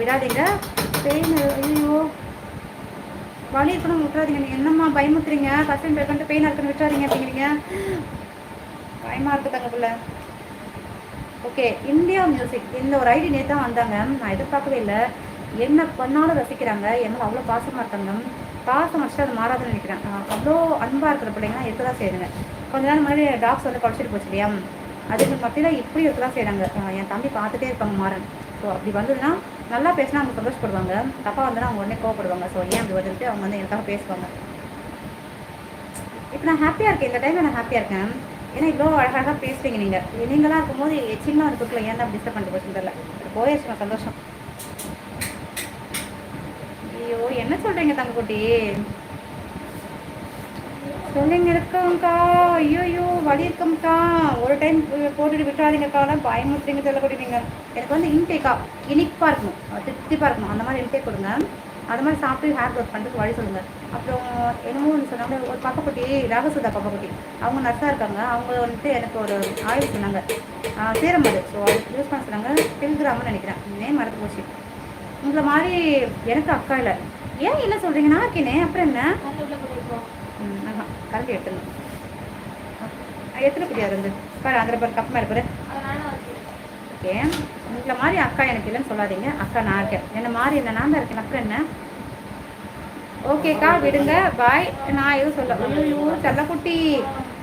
விடாதீங்க. பெயின் ஐயோ வலி இருக்கணும் விட்டுறாதீங்க. நீங்கள் என்னம்மா பயமுத்துறீங்க? ஃபஸ்ட் டைம் பெயின் இருக்குன்னு விட்டுறாதீங்க அப்படிங்கிறீங்க. பயமாக இருக்குது தங்கக்குள்ள. ஓகே, இந்தியா மியூசிக் இந்த ஒரு ஐடி நேற்று தான் வந்தாங்க. நான் எதிர்பார்க்கவே இல்லை. என்ன பண்ணாலும் ரசிக்கிறாங்க. என்னால் அவ்வளோ பாசமாக இருக்காங்க. பாசம் வச்சு அது மாறாதுன்னு நினைக்கிறேன். அவ்வளோ அன்பாக இருக்கிற பிள்ளைங்கன்னா இருக்க தான் செய்யுங்க. கொஞ்ச நேரம் முன்னாடி டாக்ஸ் வந்து குறைச்சிட்டு போச்சு இல்லையா, அதுக்கு மத்தியில் இப்படி இருக்க தான் செய்கிறாங்க. என் தம்பி பார்த்துட்டே இருப்பாங்க மாறன். ஸோ அப்படி வந்ததுன்னா நல்லா பேசினா அவங்க சந்தோஷப்படுவாங்க, தப்பாக வந்தோன்னா அவங்க உடனே கோவப்படுவாங்க. ஸோ ஏன் அப்படி வந்துட்டு அவங்க வந்து எனக்காக பேசுவாங்க. இப்போ நான் ஹாப்பியாக இருக்கேன். இந்த டைமில் நான் ஹாப்பியாக இருக்கேன். ஏன்னா இவ்வளோ அழகாக பேசுகிறீங்க. நீங்களாம் இருக்கும்போது சின்ன இருக்குல்ல, ஏன் தான் டிஸ்டர்ப் பண்ணிட்டு போச்சுன்னு தெரியல. போயிடுச்சுமா சந்தோஷம். ஐயோ என்ன சொல்கிறீங்க தங்கக்குட்டி? சொல்லுங்க இருக்கோங்க்கா. ஐயோ வலி இருக்கோம்க்கா. ஒரு டைம் போட்டுட்டு விட்டுறாதீங்கக்கா. பயமுத்துறீங்க சொல்லக்கூடிய நீங்கள். எனக்கு வந்து இன்டேக்கா இனிப்பாக இருக்கணும், திருப்திப்பாக இருக்கணும், அந்த மாதிரி இன்டேக் கொடுங்க. அது மாதிரி சாப்பிட்டு ஹேர் க்ரோத் பண்ணுறதுக்கு வழி சொல்லுங்கள். அப்புறம் என்னமோ ஒன்று சொன்னாங்க, ஒரு பாப்பாக்குட்டி ராகசுதா பாப்பாக்குட்டி, அவங்க நர்ஸாக இருக்காங்க. அவங்க வந்துட்டு எனக்கு ஒரு ஆயில் சொன்னாங்க, சீரம் அது. ஸோ அதுக்கு யூஸ் பண்ண சொன்னாங்க. பில்கிராம்னு நினைக்கிறேன், நேம் மறந்து போச்சு. உங்களை மாதிரி எனக்கு அக்கா இல்லை. ஏன் என்ன சொல்கிறீங்க? நான் இருக்கேனே, அப்புறம் என்ன? கலந்து எடுத்துடணும். எத்தனை குடியா இருந்து பாரு, அந்த பாரு கப் மேலே பாரு. ஓகே, உங்களை மாதிரி அக்கா எனக்கு இல்லைன்னு சொல்லாதீங்க. அக்கா நான் இருக்கேன். என்ன மாதிரி இல்லை, நான் தான் இருக்கேன். அப்புறம் என்ன? ஓகேக்கா விடுங்க, பாய். நான் எதுவும் சொல்ல. ஐயோ செல்லக்குட்டி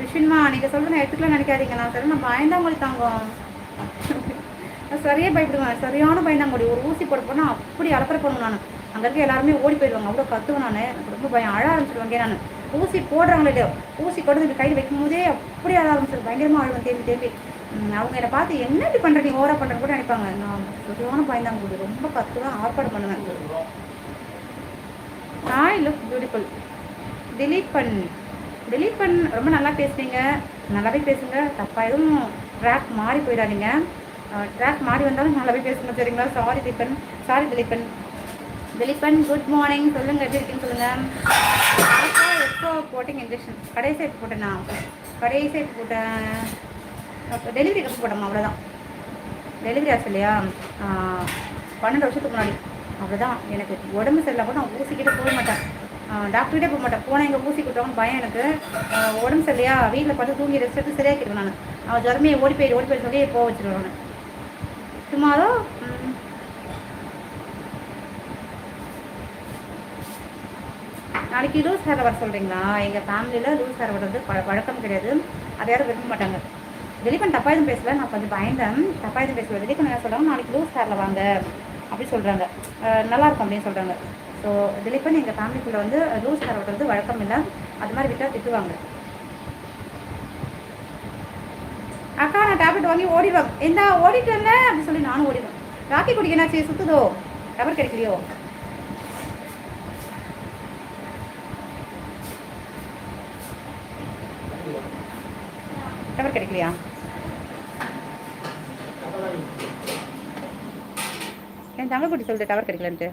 விஷ்ணுமா, நீங்கள் சொல்கிறது நான் எடுத்துக்கலாம் நினைக்காதீங்க. நான் சொல்ல, நான் பயந்தாங்கொழி தாங்கும். நான் சரியாக பயப்படுவேன், சரியான பயந்தாங்கொழி. ஒரு ஊசி போட போனால் அப்படி அலப்பறை பண்ணுவேன் நான். அங்கே இருக்க எல்லாருமே ஓடி போயிடுவாங்க, அவ்வளோ கத்துவேன் நான். எனக்கு ரொம்ப பயம், அழ ஆரம்பிச்சிடுவாங்க. நான் ஊசி போடுறாங்களே இல்லையோ, ஊசி கொண்டு இப்படி கையில் வைக்கும் போதே அப்படி அழ ஆரம்பிச்சிடும். பயங்கரமாக அழுவேன் தேம்பி தேம்பி. அவங்க என்னை பார்த்து என்ன இப்படி பண்ணுறீங்க, ஓவரா பண்ணுறது கூட நினைப்பாங்க. நான் சரியான பயந்தாங்கொழி, ரொம்ப கத்துவேன், ஆர்ப்பாடு பண்ணுவேன். Hi look beautiful. டிலீட் பண்ணு ரொம்ப நல்லா பேசுறீங்க, நல்லாவே பேசுங்க. தப்பா எதுவும் ட்ராக் மாறி போயிடாதீங்க. ட்ராக் மாறி வந்தாலும் நல்லாவே பேசுங்க, சரிங்களா? Sorry Dileepan good morning. சொல்லுங்கள், எப்படி இருக்குன்னு சொல்லுங்கள். எப்போ போட்டிங்க இன்ஜெக்ஷன்? கடைசி எப்போ போட்டேன்னா, போட்டேன். டெலிவரிக்கு எப்போ போட்டோம்மா, அவ்வளோதான். டெலிவரி ஆச்சு இல்லையா, 12 வருஷத்துக்கு முன்னாடி. அவ்வளோதான். எனக்கு உடம்பு சரியில்லை கூட நான் ஊசிக்கிட்டே போக மாட்டேன், டாக்டர்கிட்டே போக மாட்டேன். போனால் எங்கள் ஊசி கொடுத்தவங்க பயம் எனக்கு. உடம்பு சரியில்லையா, வீட்டில் பார்த்து தூங்கி ரெஸ்ட் எடுத்து சரியாக்கிடுவேன் நான். ஜுரமே ஓடி போயிடு சொல்லி போக வச்சுருவேன் நான். சும்மாதோ நாளைக்கு லூஸ் ஹேர் வர சொல்கிறீங்களா? எங்கள் ஃபேமிலியில் லூஸ் ஹேர் வர்றது வழக்கம் கிடையாது. அதை யாரும் விரும்ப மாட்டாங்க. திலீப்பன் தப்பாக எதுவும் பேசல, நான் கொஞ்சம் பயந்தேன். தப்பாக எதுவும் பேசல. திலீப்பன் என்ன சொல்கிறாங்க, நாளைக்கு லூஸ் ஹேரில் வாங்க அப்படி சொல்கிறாங்க, நல்லாயிருக்கும் அப்படின்னு சொல்கிறாங்க. ஸோ திலீப்பன் எங்கள் ஃபேமிலிக்குள்ளே வந்து லூஸ் ஹேர் வர்றது வழக்கம் இல்லை. அது மாதிரி விட்டால் திட்டுவாங்க. அக்கா நான் டேப்லெட் வாங்கி ஓடிடுவேன், எந்த ஓடிட்டு வந்தேன் அப்படின்னு சொல்லி நானும் ஓடிடுவேன். ராக்கி குடிக்க என்னாச்சு, சுற்றுதோ, டவர் கிடைக்கலையோ? டவர் கிடைக்கலையா? என் தங்கக்குட்டி சொல்லிட்டு டவர் கிடைக்கலன்ட்டு.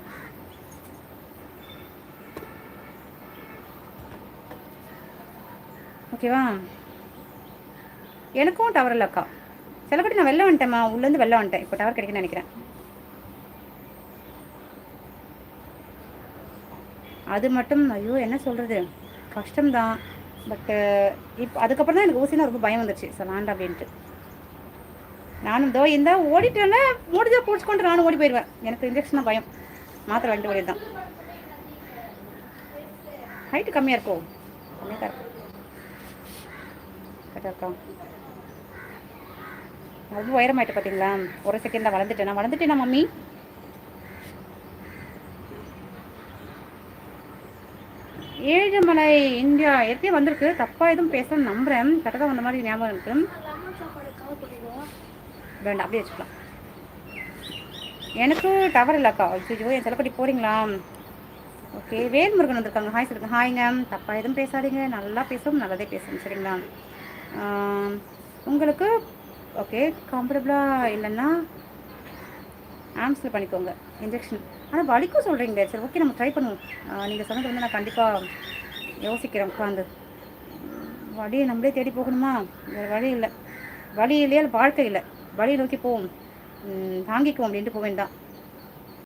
ஓகேவா? எனக்கும் டவர் இல்லைக்கா. சிலக்கட்டி நான் வெளில வந்துட்டேம்மா, உள்ளேருந்து வெளில வந்துட்டேன். இப்போ டவர் கிடைக்குன்னு நினைக்கிறேன். அது மட்டும் ஐயோ என்ன சொல்கிறது, கஷ்டம்தான். பட்டு இப்போ அதுக்கப்புறம் தான் எனக்கு ஊசினா ரொம்ப பயம் வந்துடுச்சு. ஸோ வேண்டாம் அப்படின்ட்டு நானும் இதோ இந்த ஓடிட்டேன்னா முடிஞ்சா பிடிச்சிக்கொண்டு நானும் ஓடி போயிடுவேன். எனக்கு இன்ஜெக்ஷன் தான் பயம், மாத்திரை வாங்கிட்டு ஓடிடு தான். ஹைட்டு கம்மியாக இருக்கும், கம்மியாக தான் இருக்கும். கரெக்டாக இருக்கா? ரொம்ப உயரமாயிட்டு பார்த்தீங்களா? ஒரு செகண்டில் வளர்ந்துட்டேனா மம்மி? ஏழுமலை இந்தியா எப்பயும் வந்திருக்கு. தப்பாக எதுவும் பேசணும்னு நம்புகிறேன். கரெக்டாக வந்த மாதிரி ஞாபகம் இருக்கு. வேண்டாம் அப்படியே வச்சுக்கலாம். எனக்கு டவர் இல்லைக்கா. ஐயோ என் செலப்படி போகிறீங்களா? ஓகே, வேல்முருகன் வந்திருக்காங்க. ஹாய் சொல்லுங்க. ஹாய்ங்க. தப்பாக எதுவும் பேசாதீங்க, நல்லா பேசும், நல்லதே பேசும், சரிங்களா? உங்களுக்கு ஓகே கம்ஃபர்டபுளாக இல்லைன்னா ஆம்ஸில் பண்ணிக்கோங்க இன்ஜெக்ஷன். ஆனால் வலிக்கும் சொல்கிறீங்களே, சரி ஓகே நம்ம ட்ரை பண்ணுவோம். நீங்கள் சொன்னது வந்து நான் கண்டிப்பாக யோசிக்கிறேன் உட்காந்து. வழியை நம்மளே தேடி போகணுமா? வேறு வழி இல்லை. வழி இல்லையா வாழ்க்கை இல்லை, வழியை நோக்கி போவோம், தாங்கிக்குவோம் அப்படின்ட்டு போக வேண்டாம்.